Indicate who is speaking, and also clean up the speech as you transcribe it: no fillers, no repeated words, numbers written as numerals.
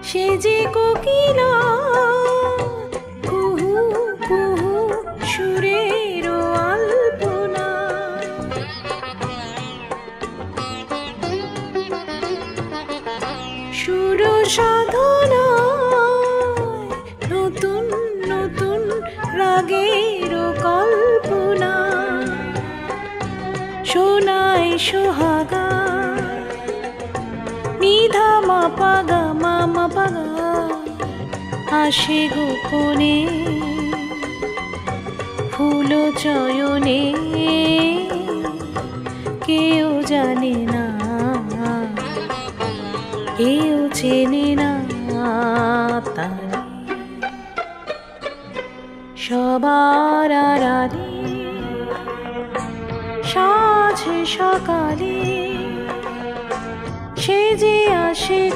Speaker 1: সে যে কোকিলা কুহু কুহু সুরের আলপনা। সুর সাধনায় নতুন নতুন রাগের কল্পনা। শোনায় সোহাগা নিধা মা পাগা মামা পাগা আসে গোপনে ফুল চয়নে। কেউ জানে না কেউ চেনে না তারে। সবার আড়ালে সাঁঝ সকালে সে যে আসে।